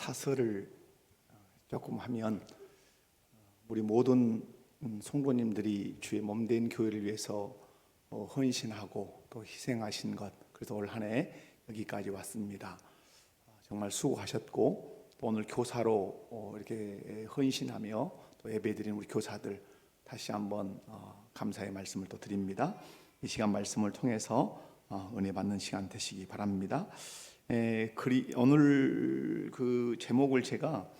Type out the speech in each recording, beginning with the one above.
사설을 조금 하면 우리 모든 성도님들이 주의 몸된 교회를 위해서 헌신하고 또 희생하신 것, 그래서 올 한 해 여기까지 왔습니다. 정말 수고하셨고 또 오늘 교사로 이렇게 헌신하며 또 예배드린 우리 교사들 다시 한번 감사의 말씀을 또 드립니다. 이 시간 말씀을 통해서 은혜 받는 시간 되시기 바랍니다. 오늘 그 제목을 제가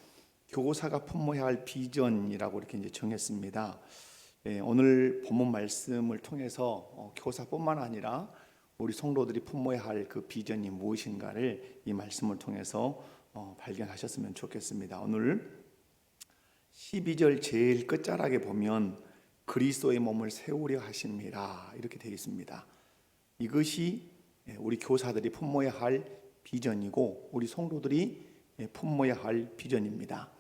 교사가 품어야 할 비전이라고 이렇게 이제 정했습니다. 오늘 본문 말씀을 통해서 교사뿐만 아니라 우리 성도들이 품어야 할 그 비전이 무엇인가를 이 말씀을 통해서 발견하셨으면 좋겠습니다. 오늘 12절 제일 끝자락에 보면 그리스도의 몸을 세우려 하십니다 이렇게 되어 있습니다. 이것이 우리 교사들이 품어야 할 비전이고 우리 성도들이 품어야 할 비전입니다.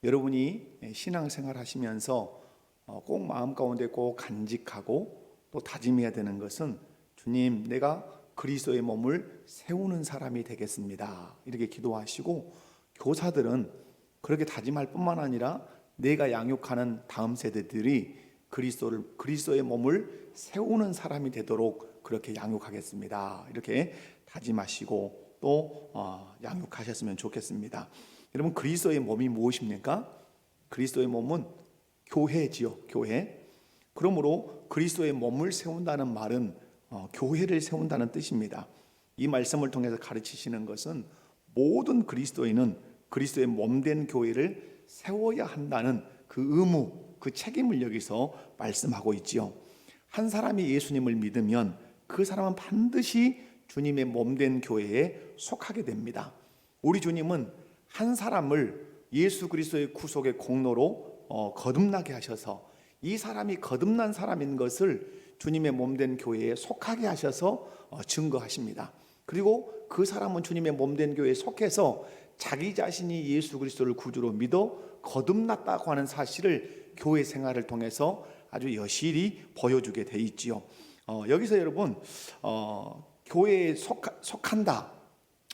여러분이 신앙생활 하시면서 꼭 마음 가운데 꼭 간직하고 또 다짐해야 되는 것은 주님, 내가 그리스도의 몸을 세우는 사람이 되겠습니다 이렇게 기도하시고, 교사들은 그렇게 다짐할 뿐만 아니라 내가 양육하는 다음 세대들이 그리스도의 몸을 세우는 사람이 되도록 그렇게 양육하겠습니다 이렇게 다짐하시고 또 양육하셨으면 좋겠습니다. 여러분, 그리스도의 몸이 무엇입니까? 그리스도의 몸은 교회지요, 교회. 그러므로 그리스도의 몸을 세운다는 말은 교회를 세운다는 뜻입니다. 이 말씀을 통해서 가르치시는 것은 모든 그리스도인은 그리스도의 몸된 교회를 세워야 한다는 그 의무, 그 책임을 여기서 말씀하고 있지요. 한 사람이 예수님을 믿으면 그 사람은 반드시 주님의 몸된 교회에 속하게 됩니다. 우리 주님은 한 사람을 예수 그리스도의 구속의 공로로 거듭나게 하셔서 이 사람이 거듭난 사람인 것을 주님의 몸된 교회에 속하게 하셔서 증거하십니다. 그리고 그 사람은 주님의 몸된 교회에 속해서 자기 자신이 예수 그리스도를 구주로 믿어 거듭났다고 하는 사실을 교회 생활을 통해서 아주 여실히 보여주게 돼 있지요. 여기서 여러분 교회에 속한다,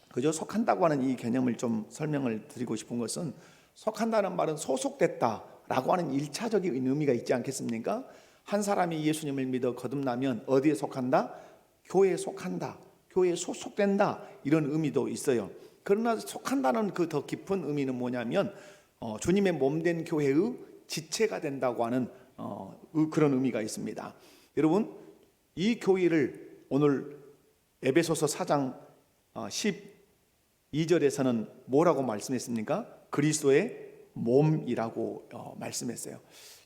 그죠? 속한다고 하는 이 개념을 좀 설명을 드리고 싶은 것은, 속한다는 말은 소속됐다라고 하는 1차적인 의미가 있지 않겠습니까? 한 사람이 예수님을 믿어 거듭나면 어디에 속한다? 교회에 속한다, 교회에 소속된다, 이런 의미도 있어요. 그러나 속한다는 그 더 깊은 의미는 뭐냐면 주님의 몸된 교회의 지체가 된다고 하는 그런 의미가 있습니다. 여러분, 이 교회를 오늘 에베소서 4장 12절에서는 뭐라고 말씀했습니까? 그리스도의 몸이라고 말씀했어요.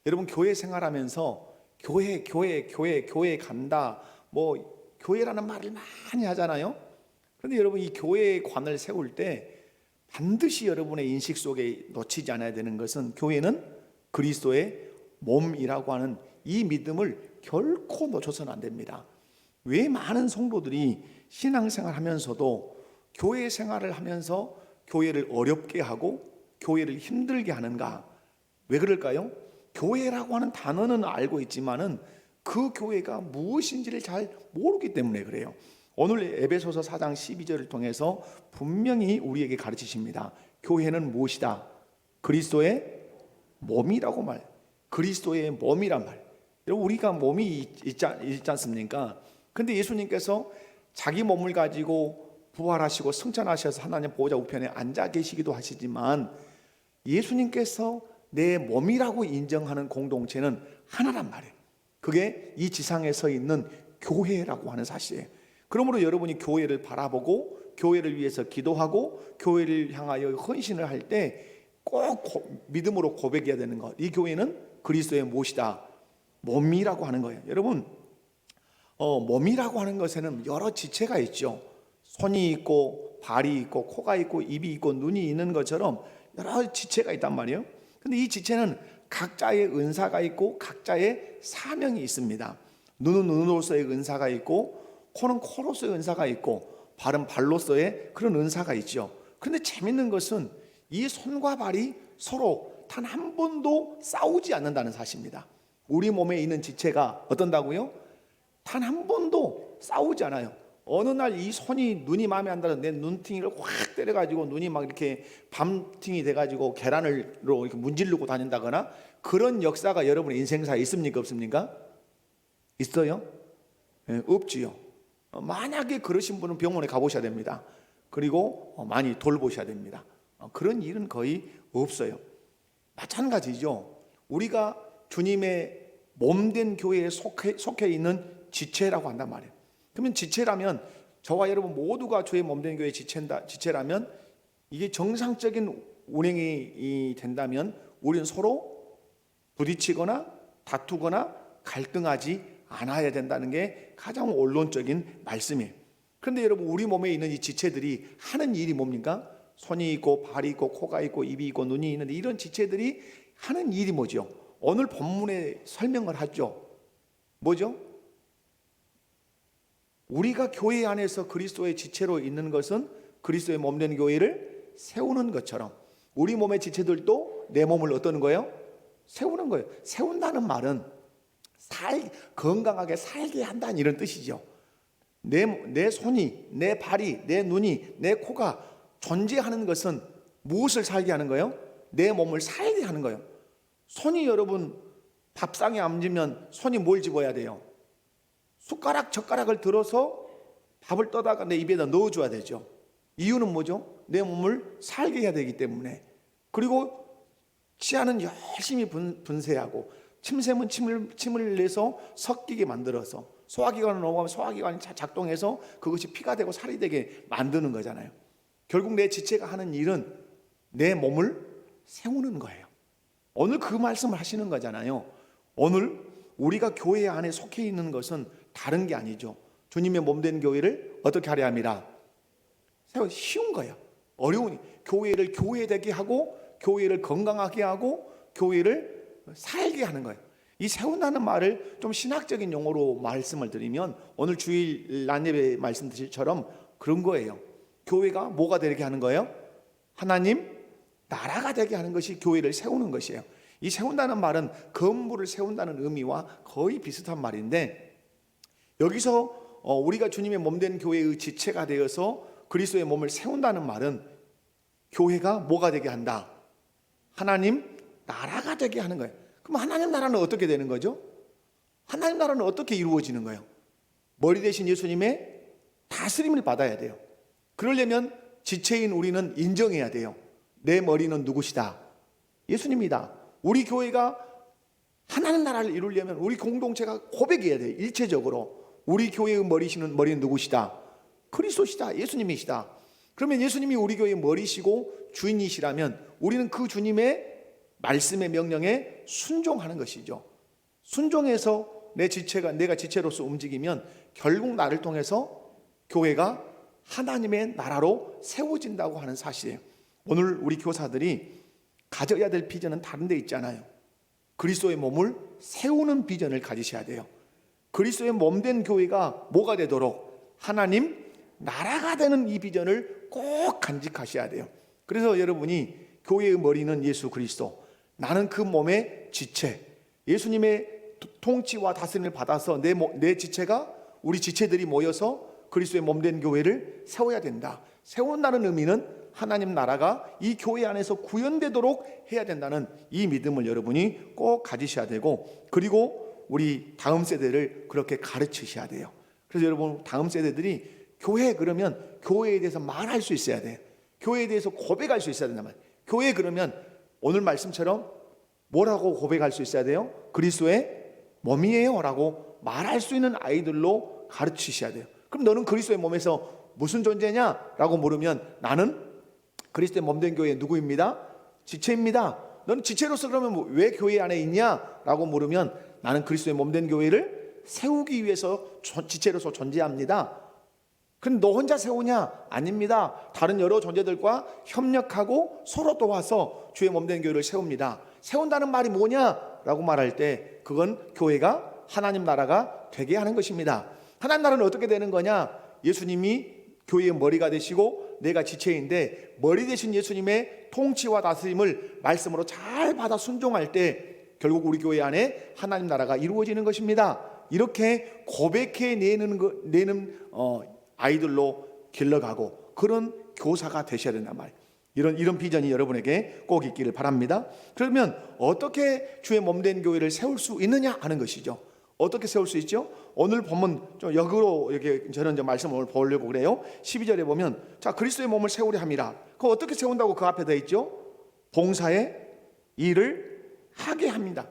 여러분, 교회 생활하면서 교회 간다, 뭐 교회라는 말을 많이 하잖아요. 그런데 여러분, 이 교회의 관을 세울 때 반드시 여러분의 인식 속에 놓치지 않아야 되는 것은 교회는 그리스도의 몸이라고 하는 이 믿음을 결코 놓쳐서는 안 됩니다. 왜 많은 성도들이 신앙생활 하면서도 교회 생활을 하면서 교회를 어렵게 하고 교회를 힘들게 하는가? 왜 그럴까요? 교회라고 하는 단어는 알고 있지만은 그 교회가 무엇인지를 잘 모르기 때문에 그래요. 오늘 에베소서 4장 12절을 통해서 분명히 우리에게 가르치십니다. 교회는 무엇이다? 그리스도의 몸이라고 말. 그리스도의 몸이란 말. 여러분, 우리가 몸이 있지 않습니까? 근데 예수님께서 자기 몸을 가지고 부활하시고 승천하셔서 하나님 보호자 우편에 앉아 계시기도 하시지만, 예수님께서 내 몸이라고 인정하는 공동체는 하나란 말이에요. 그게 이 지상에 서 있는 교회라고 하는 사실이에요. 그러므로 여러분이 교회를 바라보고 교회를 위해서 기도하고 교회를 향하여 헌신을 할 때 꼭 믿음으로 고백해야 되는 것, 이 교회는 그리스도의 무엇이다? 몸이라고 하는 거예요. 여러분, 몸이라고 하는 것에는 여러 지체가 있죠. 손이 있고 발이 있고 코가 있고 입이 있고 눈이 있는 것처럼 여러 지체가 있단 말이에요. 근데 이 지체는 각자의 은사가 있고 각자의 사명이 있습니다. 눈은 눈으로서의 은사가 있고 코는 코로서의 은사가 있고 발은 발로서의 그런 은사가 있죠. 그런데 재밌는 것은 이 손과 발이 서로 단 한 번도 싸우지 않는다는 사실입니다. 우리 몸에 있는 지체가 어떤다고요? 단 한 번도 싸우지 않아요. 어느 날 이 손이 눈이 마음에 안 들어서 내 눈팅이를 확 때려가지고 눈이 막 이렇게 밤팅이 돼가지고 계란으로 이렇게 문지르고 다닌다거나 그런 역사가 여러분의 인생사에 있습니까? 없습니까? 있어요? 네, 없지요. 만약에 그러신 분은 병원에 가보셔야 됩니다. 그리고 많이 돌보셔야 됩니다. 그런 일은 거의 없어요. 마찬가지죠. 우리가 주님의 몸된 교회에 속해 있는 지체라고 한단 말이에요. 그러면 지체라면 저와 여러분 모두가 주의 몸된 교회의 지체라면 이게 정상적인 운행이 된다면 우리는 서로 부딪히거나 다투거나 갈등하지 않아야 된다는 게 가장 원론적인 말씀이에요. 그런데 여러분 우리 몸에 있는 이 지체들이 하는 일이 뭡니까? 손이 있고 발이 있고 코가 있고 입이 있고 눈이 있는데 이런 지체들이 하는 일이 뭐죠? 오늘 본문에 설명을 하죠. 뭐죠? 우리가 교회 안에서 그리스도의 지체로 있는 것은 그리스도의 몸된 교회를 세우는 것처럼 우리 몸의 지체들도 내 몸을 어떠는 거예요? 세우는 거예요. 세운다는 말은 건강하게 살게 한다는 이런 뜻이죠. 내 손이, 내 발이, 내 눈이, 내 코가 존재하는 것은 무엇을 살게 하는 거예요? 내 몸을 살게 하는 거예요. 손이 여러분 밥상에 앉으면 손이 뭘 집어야 돼요? 숟가락, 젓가락을 들어서 밥을 떠다가 내 입에다 넣어줘야 되죠. 이유는 뭐죠? 내 몸을 살게 해야 되기 때문에. 그리고 치아는 열심히 분쇄하고 침샘은 침을 내서 섞이게 만들어서 소화기관을 넘어가면 소화기관이 작동해서 그것이 피가 되고 살이 되게 만드는 거잖아요. 결국 내 지체가 하는 일은 내 몸을 세우는 거예요. 오늘 그 말씀을 하시는 거잖아요. 오늘 우리가 교회 안에 속해 있는 것은 다른 게 아니죠. 주님의 몸된 교회를 어떻게 하려 합니다. 쉬운 거예요. 어려우니 교회를 교회되게 하고 교회를 건강하게 하고 교회를 살게 하는 거예요. 이 세운다는 말을 좀 신학적인 용어로 말씀을 드리면 오늘 주일 난예배 말씀처럼 그런 거예요. 교회가 뭐가 되게 하는 거예요? 하나님 나라가 되게 하는 것이 교회를 세우는 것이에요. 이 세운다는 말은 건물을 세운다는 의미와 거의 비슷한 말인데 여기서 우리가 주님의 몸된 교회의 지체가 되어서 그리스도의 몸을 세운다는 말은 교회가 뭐가 되게 한다? 하나님 나라가 되게 하는 거예요. 그럼 하나님 나라는 어떻게 되는 거죠? 하나님 나라는 어떻게 이루어지는 거예요? 머리 대신 예수님의 다스림을 받아야 돼요. 그러려면 지체인 우리는 인정해야 돼요. 내 머리는 누구시다? 예수님이다. 우리 교회가 하나님 나라를 이루려면 우리 공동체가 고백해야 돼요. 일체적으로 우리 교회의 머리는 누구시다? 그리스도시다. 예수님이시다. 그러면 예수님이 우리 교회의 머리시고 주인이시라면 우리는 그 주님의 말씀의 명령에 순종하는 것이죠. 순종해서 내가 지체로서 움직이면 결국 나를 통해서 교회가 하나님의 나라로 세워진다고 하는 사실이에요. 오늘 우리 교사들이 가져야 될 비전은 다른 데 있잖아요. 그리스도의 몸을 세우는 비전을 가지셔야 돼요. 그리스도의 몸된 교회가 뭐가 되도록 하나님 나라가 되는 이 비전을 꼭 간직하셔야 돼요. 그래서 여러분이 교회의 머리는 예수 그리스도, 나는 그 몸의 지체, 예수님의 통치와 다스림을 받아서 내 지체가 우리 지체들이 모여서 그리스도의 몸된 교회를 세워야 된다. 세운다는 의미는 하나님 나라가 이 교회 안에서 구현되도록 해야 된다는 이 믿음을 여러분이 꼭 가지셔야 되고, 그리고 우리 다음 세대를 그렇게 가르치셔야 돼요. 그래서 여러분 다음 세대들이 교회 그러면 교회에 대해서 말할 수 있어야 돼요. 교회에 대해서 고백할 수 있어야 된단 말이에요. 교회 그러면 오늘 말씀처럼 뭐라고 고백할 수 있어야 돼요? 그리스도의 몸이에요 라고 말할 수 있는 아이들로 가르치셔야 돼요. 그럼 너는 그리스도의 몸에서 무슨 존재냐? 라고 물으면 나는 그리스도의 몸된 교회의 누구입니다? 지체입니다. 너는 지체로서 그러면 왜 교회 안에 있냐? 라고 물으면 나는 그리스도의 몸된 교회를 세우기 위해서 지체로서 존재합니다. 근데 너 혼자 세우냐? 아닙니다. 다른 여러 존재들과 협력하고 서로 도와서 주의 몸된 교회를 세웁니다. 세운다는 말이 뭐냐? 라고 말할 때 그건 교회가 하나님 나라가 되게 하는 것입니다. 하나님 나라는 어떻게 되는 거냐? 예수님이 교회의 머리가 되시고 내가 지체인데 머리 되신 예수님의 통치와 다스림을 말씀으로 잘 받아 순종할 때 결국 우리 교회 안에 하나님 나라가 이루어지는 것입니다. 이렇게 고백해 내는 아이들로 길러가고 그런 교사가 되셔야 된단 말이에요. 이런 비전이 여러분에게 꼭 있기를 바랍니다. 그러면 어떻게 주의 몸된 교회를 세울 수 있느냐 하는 것이죠. 어떻게 세울 수 있죠? 오늘 보면 좀 역으로 이렇게 저는 이제 말씀을 오늘 보려고 그래요. 12절에 보면 자 그리스도의 몸을 세우려 함이라. 그 어떻게 세운다고 그 앞에 돼 있죠? 봉사의 일을 하게 합니다.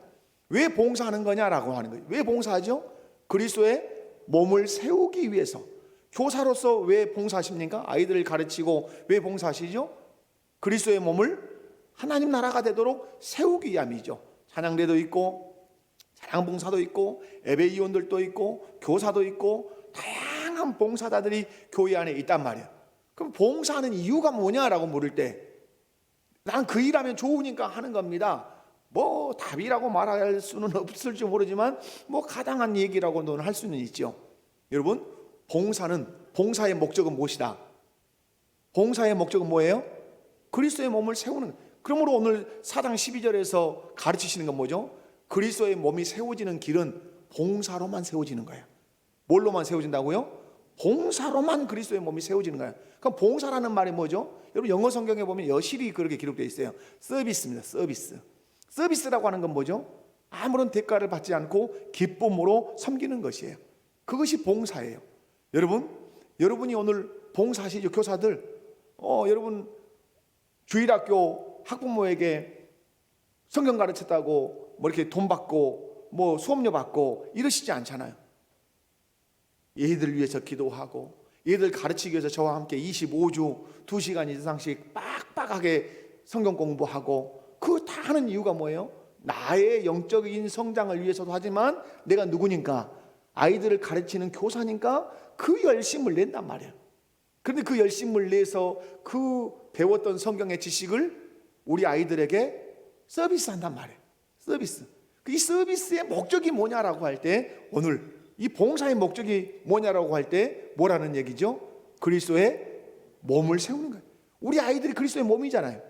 왜 봉사하는 거냐라고 하는 거예요. 왜 봉사하죠? 그리스도의 몸을 세우기 위해서. 교사로서 왜 봉사하십니까? 아이들을 가르치고 왜 봉사하시죠? 그리스도의 몸을 하나님 나라가 되도록 세우기 위함이죠. 찬양대도 있고 찬양봉사도 있고 예배위원들도 있고 교사도 있고 다양한 봉사자들이 교회 안에 있단 말이에요. 그럼 봉사하는 이유가 뭐냐라고 물을 때 난 그 일하면 좋으니까 하는 겁니다. 뭐 답이라고 말할 수는 없을지 모르지만 뭐 가당한 얘기라고 너는 할 수는 있죠. 여러분 봉사의 목적은 무엇이다? 봉사의 목적은 뭐예요? 그리스도의 몸을 세우는. 그러므로 오늘 4장 12절에서 가르치시는 건 뭐죠? 그리스도의 몸이 세워지는 길은 봉사로만 세워지는 거예요. 뭘로만 세워진다고요? 봉사로만 그리스도의 몸이 세워지는 거예요. 그럼 봉사라는 말이 뭐죠? 여러분 영어 성경에 보면 여실히 그렇게 기록되어 있어요. 서비스입니다. 서비스. 서비스라고 하는 건 뭐죠? 아무런 대가를 받지 않고 기쁨으로 섬기는 것이에요. 그것이 봉사예요. 여러분이 오늘 봉사하시죠? 교사들. 여러분 주일학교 학부모에게 성경 가르쳤다고 뭐 이렇게 돈 받고 뭐 수업료 받고 이러시지 않잖아요. 얘들 위해서 기도하고 얘들 가르치기 위해서 저와 함께 25주 2시간 이상씩 빡빡하게 성경 공부하고 그거 다 하는 이유가 뭐예요? 나의 영적인 성장을 위해서도 하지만 내가 누구니까? 아이들을 가르치는 교사니까 그 열심을 낸단 말이에요. 그런데 그 열심을 내서 그 배웠던 성경의 지식을 우리 아이들에게 서비스한단 말이에요. 서비스. 이 서비스의 목적이 뭐냐라고 할 때 오늘 이 봉사의 목적이 뭐냐라고 할 때 뭐라는 얘기죠? 그리스도의 몸을 세우는 거예요. 우리 아이들이 그리스도의 몸이잖아요.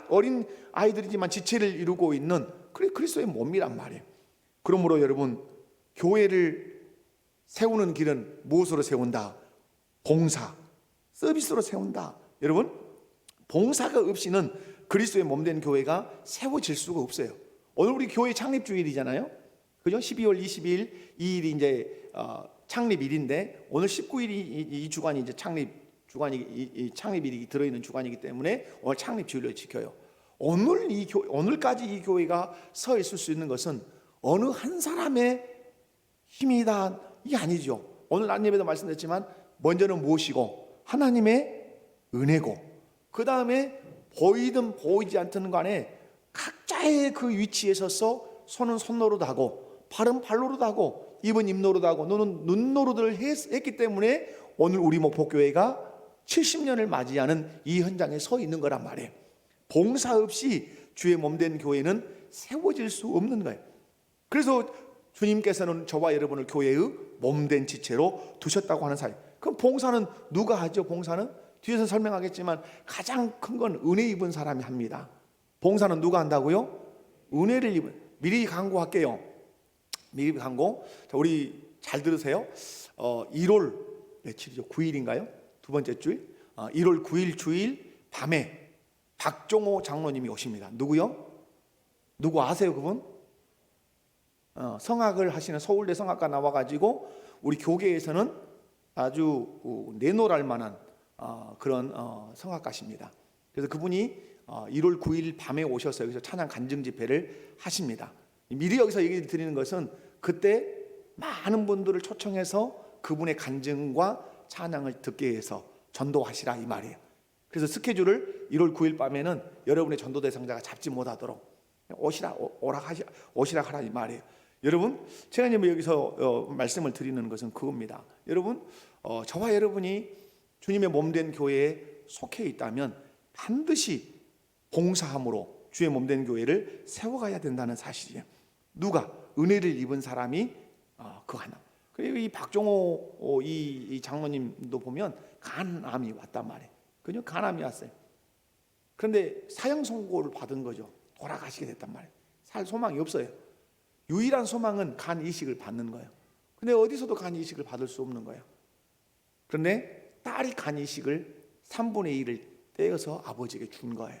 어린 아이들이지만 지체를 이루고 있는 그리스도의 몸이란 말이에요. 그러므로 여러분 교회를 세우는 길은 무엇으로 세운다? 봉사, 서비스로 세운다. 여러분 봉사가 없이는 그리스도의 몸된 교회가 세워질 수가 없어요. 오늘 우리 교회 창립주일이잖아요. 그죠? 12월 22일 이 일이 이제 창립일인데 오늘 19일이 이 주간이 이제 이 창립일이 들어있는 주간이기 때문에 오늘 창립주일을 지켜요. 오늘까지 이 교회가 서 있을 수 있는 것은 어느 한 사람의 힘이다 이게 아니죠. 오늘 난 예배도 말씀드렸지만 먼저는 무엇이고 하나님의 은혜고 그 다음에 보이든 보이지 않든 간에 각자의 그 위치에 서서 손은 손노릇하고 발은 발노릇하고 입은 입노릇하고 눈은 눈노릇을 했기 때문에 오늘 우리 목포교회가 70년을 맞이하는 이 현장에 서 있는 거란 말이에요. 봉사 없이 주의 몸된 교회는 세워질 수 없는 거예요. 그래서 주님께서는 저와 여러분을 교회의 몸된 지체로 두셨다고 하는 사실. 그럼 봉사는 누가 하죠? 봉사는 뒤에서 설명하겠지만 가장 큰 건 은혜 입은 사람이 합니다. 봉사는 누가 한다고요? 은혜를 입은. 미리 광고할게요. 미리 광고. 자, 우리 잘 들으세요. 1월 며칠이죠? 9일인가요? 두 번째 주일. 1월 9일 주일 밤에 박종호 장로님이 오십니다. 누구요? 누구 아세요 그분? 성악을 하시는 서울대 성악과 나와가지고 우리 교계에서는 아주 내노랄 만한 그런 성악가십니다. 그래서 그분이 1월 9일 밤에 오셔서 여기서 찬양 간증 집회를 하십니다. 미리 여기서 얘기 드리는 것은 그때 많은 분들을 초청해서 그분의 간증과 찬양을 듣게 해서 전도하시라 이 말이에요. 그래서 스케줄을 1월 9일 밤에는 여러분의 전도 대상자가 잡지 못하도록 오시라 하라 이 말이에요. 여러분 제가 이제 여기서 말씀을 드리는 것은 그겁니다. 여러분 저와 여러분이 주님의 몸된 교회에 속해 있다면 반드시 봉사함으로 주의 몸된 교회를 세워가야 된다는 사실이에요. 누가? 은혜를 입은 사람이 그 하나. 그리고 이 박종호 이 장로님도 보면 간암이 왔단 말이에요. 그냥 간암이 왔어요. 그런데 사형 선고를 받은 거죠. 돌아가시게 됐단 말이에요. 살 소망이 없어요. 유일한 소망은 간 이식을 받는 거예요. 근데 어디서도 간 이식을 받을 수 없는 거예요. 그런데 딸이 간이식을 3분의 1을 떼어서 아버지에게 준 거예요.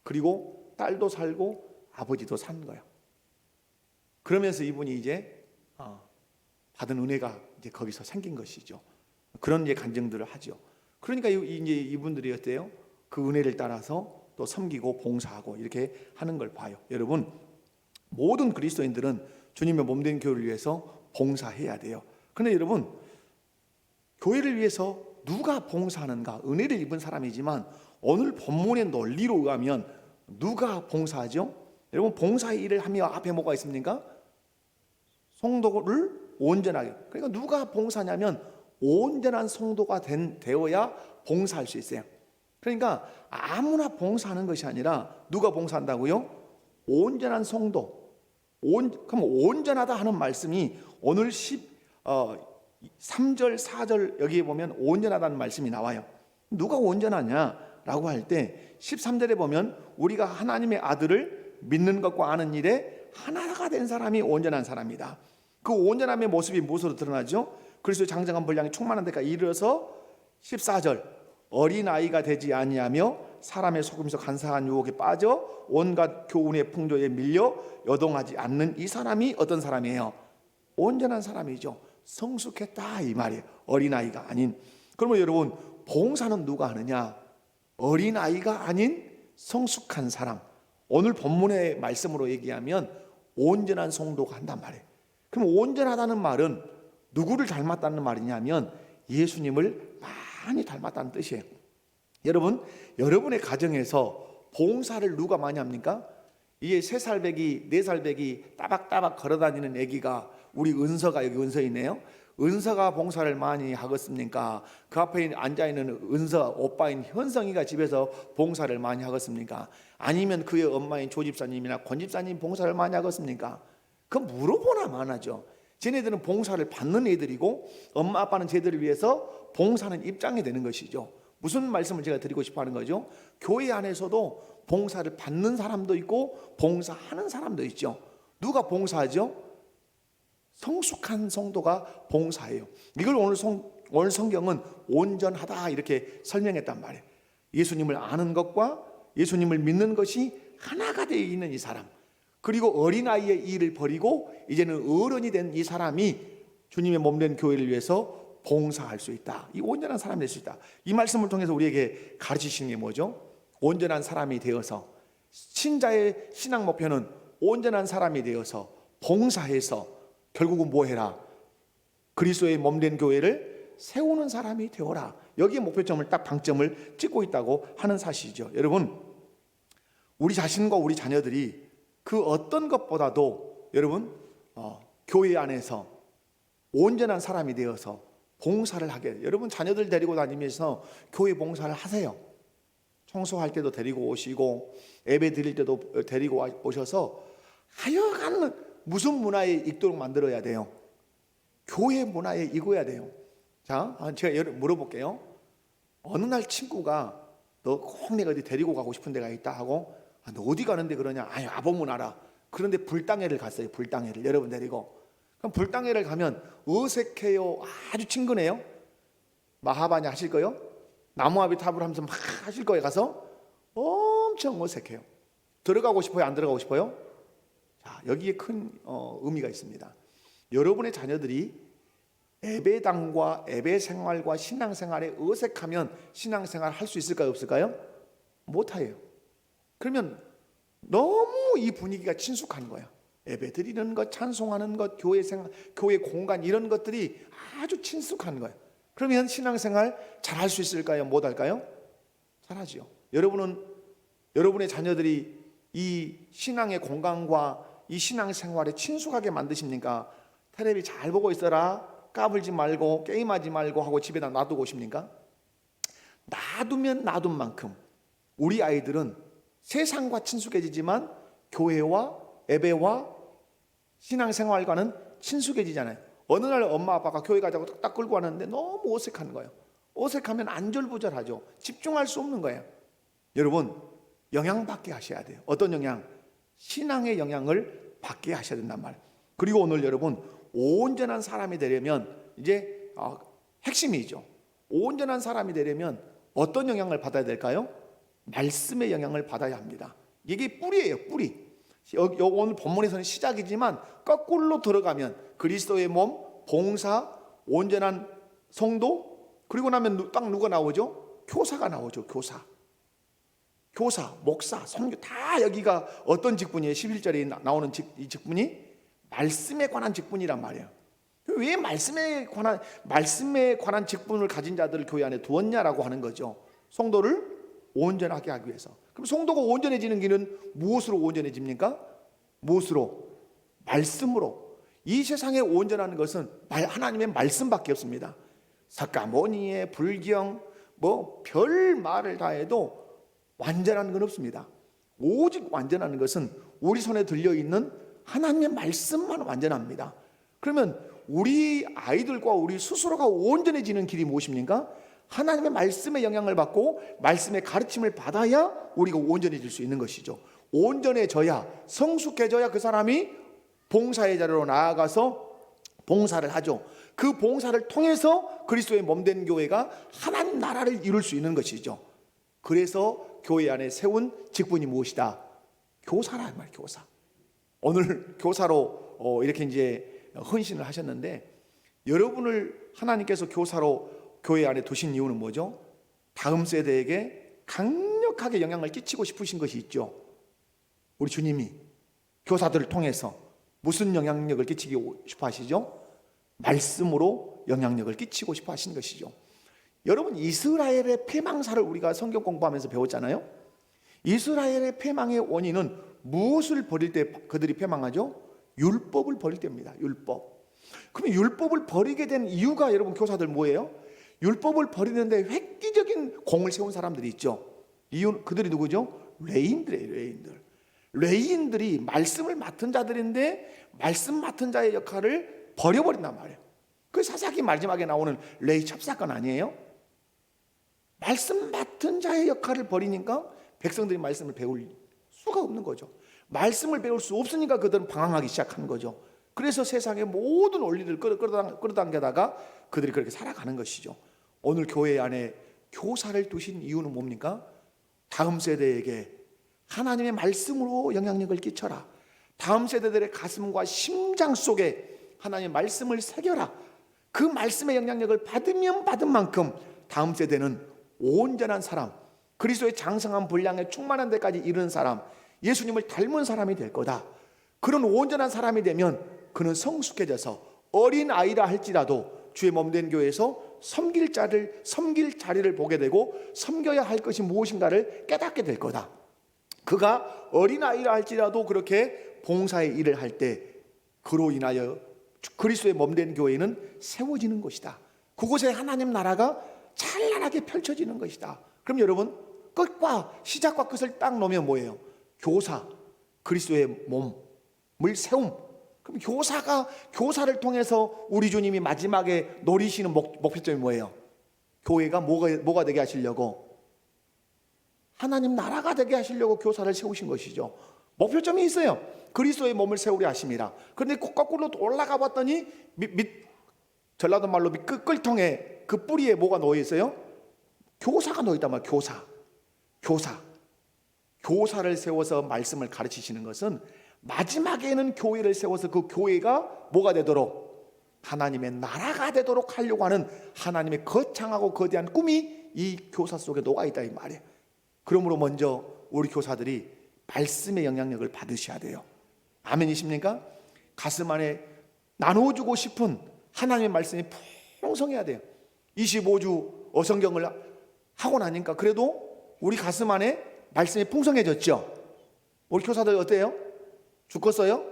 그리고 딸도 살고 아버지도 산 거예요. 그러면서 이분이 이제 받은 은혜가 이제 거기서 생긴 것이죠. 그런 이제 간증들을 하죠. 그러니까 이제 이분들이 어때요? 그 은혜를 따라서 또 섬기고 봉사하고 이렇게 하는 걸 봐요. 여러분, 모든 그리스도인들은 주님의 몸된 교회를 위해서 봉사해야 돼요. 그런데 여러분, 교회를 위해서 누가 봉사하는가? 은혜를 입은 사람이지만 오늘 본문의 논리로 의하면 누가 봉사하죠? 여러분, 봉사의 일을 하며 앞에 뭐가 있습니까? 성도를 온전하게. 그러니까 누가 봉사냐면 온전한 성도가 되어야 봉사할 수 있어요. 그러니까 아무나 봉사하는 것이 아니라 누가 봉사한다고요? 온전한 성도. 그럼 온전하다 하는 말씀이 오늘 3절 4절 여기에 보면 온전하다는 말씀이 나와요. 누가 온전하냐라고 할 때 13절에 보면 우리가 하나님의 아들을 믿는 것과 아는 일에 하나가 된 사람이 온전한 사람이다. 그 온전함의 모습이 무엇으로 드러나죠? 그리스도의 장정한 분량이 충만한 데까지 이르러서 14절 어린아이가 되지 아니하며 사람의 속임수 간사한 유혹에 빠져 온갖 교훈의 풍조에 밀려 여동하지 않는 이 사람이 어떤 사람이에요? 온전한 사람이죠. 성숙했다 이 말이에요. 어린아이가 아닌. 그러면 여러분, 봉사는 누가 하느냐? 어린아이가 아닌 성숙한 사람. 오늘 본문의 말씀으로 얘기하면 온전한 성도가 한단 말이에요. 그럼 온전하다는 말은 누구를 닮았다는 말이냐면 예수님을 많이 닮았다는 뜻이에요. 여러분, 여러분의 가정에서 봉사를 누가 많이 합니까? 이게 3살배기 4살배기 따박따박 걸어다니는 애기가 우리 은서가, 여기 은서이네요. 은서가 봉사를 많이 하겠습니까? 그 앞에 앉아있는 은서 오빠인 현성이가 집에서 봉사를 많이 하겠습니까? 아니면 그의 엄마인 조집사님이나 권집사님 봉사를 많이 하겠습니까? 그 물어보나만 하죠. 쟤네들은 봉사를 받는 애들이고 엄마 아빠는 쟤들을 위해서 봉사하는 입장이 되는 것이죠. 무슨 말씀을 제가 드리고 싶어 하는 거죠? 교회 안에서도 봉사를 받는 사람도 있고 봉사하는 사람도 있죠. 누가 봉사하죠? 성숙한 성도가 봉사해요. 이걸 오늘 성경은 온전하다 이렇게 설명했단 말이에요. 예수님을 아는 것과 예수님을 믿는 것이 하나가 되어 있는 이 사람, 그리고 어린아이의 일을 버리고 이제는 어른이 된 이 사람이 주님의 몸된 교회를 위해서 봉사할 수 있다. 이 온전한 사람이 될 수 있다. 이 말씀을 통해서 우리에게 가르치시는 게 뭐죠? 온전한 사람이 되어서, 신자의 신앙 목표는 온전한 사람이 되어서 봉사해서 결국은 뭐 해라? 그리스도의 몸된 교회를 세우는 사람이 되어라. 여기에 목표점을 딱 방점을 찍고 있다고 하는 사실이죠. 여러분, 우리 자신과 우리 자녀들이 그 어떤 것보다도 여러분 교회 안에서 온전한 사람이 되어서 봉사를 하게. 여러분, 자녀들 데리고 다니면서 교회 봉사를 하세요. 청소할 때도 데리고 오시고 예배 드릴 때도 데리고 오셔서 하여간 무슨 문화에 익도록 만들어야 돼요? 교회 문화에 익어야 돼요. 자, 제가 물어볼게요. 어느 날 친구가 너 꼭 내가 어디 데리고 가고 싶은 데가 있다 하고, 너 어디 가는데 그러냐? 아니, 아보면 알아. 그런데 불당회를 갔어요. 불당회를 여러분 데리고. 그럼 불당회를 가면 어색해요? 아주 친근해요? 마하바냐 하실 거요? 나무아비 탑을 하면서 막 하실 거예요. 가서 엄청 어색해요. 들어가고 싶어요? 안 들어가고 싶어요? 자, 여기에 큰 의미가 있습니다. 여러분의 자녀들이 예배당과 예배 생활과 신앙생활에 어색하면 신앙생활 할 수 있을까요? 없을까요? 못해요. 그러면 너무 이 분위기가 친숙한 거야. 예배 드리는 것, 찬송하는 것, 교회 생활, 교회 공간 이런 것들이 아주 친숙한 거예요. 그러면 신앙생활 잘 할 수 있을까요? 못 할까요? 잘하지요. 여러분의 자녀들이 이 신앙의 공간과 이 신앙생활에 친숙하게 만드십니까? 텔레비 잘 보고 있어라, 까불지 말고 게임하지 말고 하고 집에다 놔두고 오십니까? 놔두면 놔둔 만큼 우리 아이들은 세상과 친숙해지지만 교회와 예배와 신앙생활과는 친숙해지잖아요. 어느 날 엄마 아빠가 교회 가자고 딱 끌고 왔는데 너무 어색한 거예요. 어색하면 안절부절하죠. 집중할 수 없는 거예요. 여러분, 영향받게 하셔야 돼요. 어떤 영향? 신앙의 영향을 받게 하셔야 된단 말이에요. 그리고 오늘 여러분, 온전한 사람이 되려면 이제 핵심이죠. 온전한 사람이 되려면 어떤 영향을 받아야 될까요? 말씀의 영향을 받아야 합니다. 이게 뿌리예요, 뿌리. 오늘 본문에서는 시작이지만 거꾸로 들어가면 그리스도의 몸, 봉사, 온전한 성도, 그리고 나면 딱 누가 나오죠? 교사가 나오죠. 교사, 목사, 선교, 다 여기가 어떤 직분이에요? 11절에 나오는 이 직분이 말씀에 관한 직분이란 말이에요. 왜 말씀에 관한 직분을 가진 자들을 교회 안에 두었냐라고 하는 거죠. 성도를 온전하게 하기 위해서. 그럼 성도가 온전해지는 길은 무엇으로 온전해집니까? 무엇으로? 말씀으로. 이 세상에 온전한 것은 하나님의 말씀밖에 없습니다. 석가모니의 불경, 별 말을 다 해도 완전한 건 없습니다. 오직 완전한 것은 우리 손에 들려있는 하나님의 말씀만 완전합니다. 그러면 우리 아이들과 우리 스스로가 온전해지는 길이 무엇입니까? 하나님의 말씀의 영향을 받고 말씀의 가르침을 받아야 우리가 온전해질 수 있는 것이죠. 온전해져야, 성숙해져야 그 사람이 봉사의 자리로 나아가서 봉사를 하죠. 그 봉사를 통해서 그리스도의 몸된 교회가 하나님 나라를 이룰 수 있는 것이죠. 그래서 교회 안에 세운 직분이 무엇이다? 교사란 말이에요. 교사. 오늘 교사로 이렇게 이제 헌신을 하셨는데, 여러분을 하나님께서 교사로 교회 안에 두신 이유는 뭐죠? 다음 세대에게 강력하게 영향을 끼치고 싶으신 것이 있죠. 우리 주님이 교사들을 통해서 무슨 영향력을 끼치기 싶어 하시죠? 말씀으로 영향력을 끼치고 싶어 하시는 것이죠. 여러분, 이스라엘의 패망사를 우리가 성경 공부하면서 배웠잖아요. 이스라엘의 패망의 원인은 무엇을 버릴 때 그들이 패망하죠? 율법을 버릴 때입니다. 율법. 그러면 율법을 버리게 된 이유가 여러분 교사들 뭐예요? 율법을 버리는데 획기적인 공을 세운 사람들이 있죠. 그들이 누구죠? 레위인들이에요. 레위인들이 말씀을 맡은 자들인데 말씀 맡은 자의 역할을 버려버린단 말이에요. 그 사사기 마지막에 나오는 레위 첩사건 아니에요? 말씀 맡은 자의 역할을 버리니까 백성들이 말씀을 배울 수가 없는 거죠. 말씀을 배울 수 없으니까 그들은 방황하기 시작하는 거죠. 그래서 세상의 모든 원리를 끌어당겨다가 그들이 그렇게 살아가는 것이죠. 오늘 교회 안에 교사를 두신 이유는 뭡니까? 다음 세대에게 하나님의 말씀으로 영향력을 끼쳐라. 다음 세대들의 가슴과 심장 속에 하나님의 말씀을 새겨라. 그 말씀의 영향력을 받으면 받은 만큼 다음 세대는 온전한 사람, 그리스도의 장성한 분량에 충만한 데까지 이르는 사람, 예수님을 닮은 사람이 될 거다. 그런 온전한 사람이 되면 그는 성숙해져서 어린 아이라 할지라도 주의 몸된 교회에서 섬길 자리를 보게 되고 섬겨야 할 것이 무엇인가를 깨닫게 될 거다. 그가 어린 아이라 할지라도 그렇게 봉사의 일을 할 때 그로 인하여 그리스도의 몸된 교회는 세워지는 것이다. 그곳에 하나님 나라가 찬란하게 펼쳐지는 것이다. 그럼 여러분, 시작과 끝을 딱 놓으면 뭐예요? 교사, 그리스도의 몸을 세움. 그럼 교사를 통해서 우리 주님이 마지막에 노리시는 목표점이 뭐예요? 교회가 뭐가 되게 하시려고? 하나님 나라가 되게 하시려고 교사를 세우신 것이죠. 목표점이 있어요. 그리스도의 몸을 세우려 하십니다. 그런데 거꾸로 올라가 봤더니 전라도 말로 끌통에 그 뿌리에 뭐가 놓여 있어요? 교사가 놓여 있단 말이에요. 교사를 세워서 말씀을 가르치시는 것은 마지막에는 교회를 세워서 그 교회가 뭐가 되도록, 하나님의 나라가 되도록 하려고 하는 하나님의 거창하고 거대한 꿈이 이 교사 속에 녹아있다 이 말이에요. 그러므로 먼저 우리 교사들이 말씀의 영향력을 받으셔야 돼요. 아멘이십니까? 가슴 안에 나눠주고 싶은 하나님의 말씀이 풍성해야 돼요. 25주 어성경을 하고 나니까 그래도 우리 가슴 안에 말씀이 풍성해졌죠. 우리 교사들 어때요? 죽겠어요?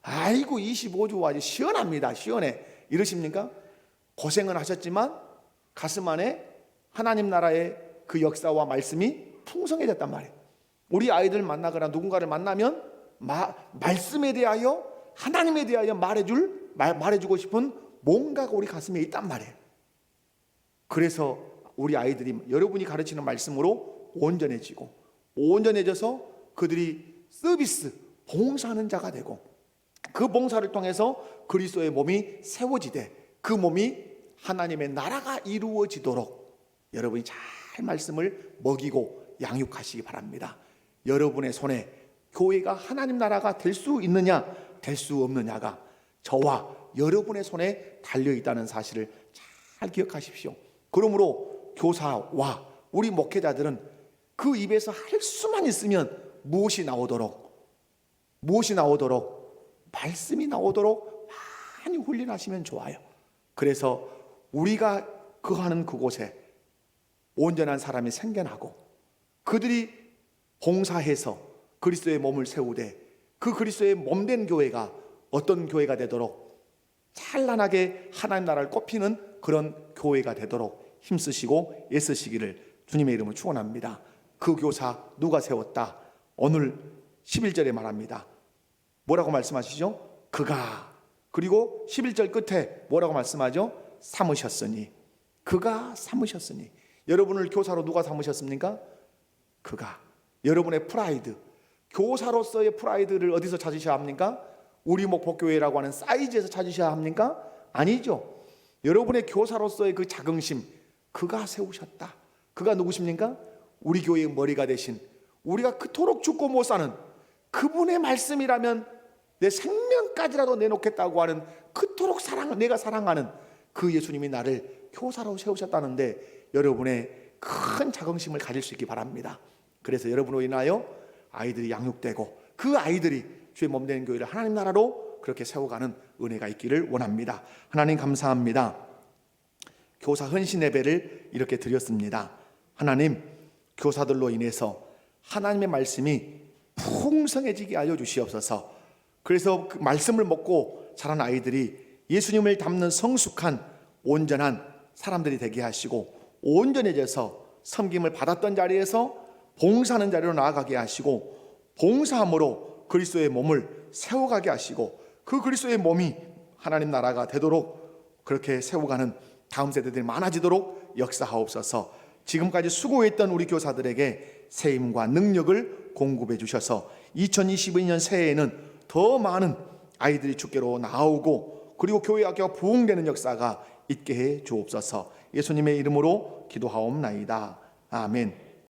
아이고 25주 아주 시원합니다. 시원해. 이러십니까? 고생은 하셨지만 가슴 안에 하나님 나라의 그 역사와 말씀이 풍성해졌단 말이에요. 우리 아이들 만나거나 누군가를 만나면 말씀에 대하여, 하나님에 대하여 말해주고 싶은 뭔가가 우리 가슴에 있단 말이에요. 그래서 우리 아이들이 여러분이 가르치는 말씀으로 온전해져서 그들이 봉사하는 자가 되고, 그 봉사를 통해서 그리스도의 몸이 세워지되 그 몸이 하나님의 나라가 이루어지도록 여러분이 잘 말씀을 먹이고 양육하시기 바랍니다. 여러분의 손에 교회가 하나님 나라가 될 수 있느냐 될 수 없느냐가 저와 여러분의 손에 달려있다는 사실을 잘 기억하십시오. 그러므로 교사와 우리 목회자들은 그 입에서 할 수만 있으면 무엇이 나오도록 말씀이 나오도록 많이 훈련하시면 좋아요. 그래서 우리가 거하는 그곳에 온전한 사람이 생겨나고 그들이 봉사해서 그리스도의 몸을 세우되 그 그리스도의 몸된 교회가 어떤 교회가 되도록 찬란하게 하나님 나라를 꽃피는 그런 교회가 되도록 힘쓰시고 애쓰시기를 주님의 이름으로 축원합니다. 그 교사 누가 세웠다? 오늘 11절에 말합니다. 뭐라고 말씀하시죠? 그가. 그리고 11절 끝에 뭐라고 말씀하죠? 삼으셨으니. 그가 삼으셨으니. 여러분을 교사로 누가 삼으셨습니까? 그가. 여러분의 프라이드, 교사로서의 프라이드를 어디서 찾으셔야 합니까? 우리 목포교회라고 하는 사이즈에서 찾으셔야 합니까? 아니죠. 여러분의 교사로서의 그 자긍심, 그가 세우셨다. 그가 누구십니까? 우리 교회의 머리가 되신, 우리가 그토록 죽고 못 사는 그분의 말씀이라면 내 생명까지라도 내놓겠다고 하는 그토록 내가 사랑하는 그 예수님이 나를 교사로 세우셨다는데 여러분의 큰 자긍심을 가질 수 있기 바랍니다. 그래서 여러분으로 인하여 아이들이 양육되고 그 아이들이 주의 몸되는 교회를 하나님 나라로 그렇게 세워가는 은혜가 있기를 원합니다. 하나님 감사합니다. 교사 헌신 예배를 이렇게 드렸습니다. 하나님, 교사들로 인해서 하나님의 말씀이 풍성해지게 하여 주시옵소서. 그래서 그 말씀을 먹고 자란 아이들이 예수님을 닮는 성숙한 온전한 사람들이 되게 하시고 온전해져서 섬김을 받았던 자리에서 봉사하는 자리로 나아가게 하시고 봉사함으로 그리스도의 몸을 세워가게 하시고 그 그리스도의 몸이 하나님 나라가 되도록 그렇게 세워가는 다음 세대들이 많아지도록 역사하옵소서. 지금까지 수고했던 우리 교사들에게 새 힘과 능력을 공급해 주셔서 2022년 새해에는 더 많은 아이들이 주께로 나오고 그리고 교회 학교가 부흥되는 역사가 있게 해 주옵소서. 예수님의 이름으로 기도하옵나이다. 아멘.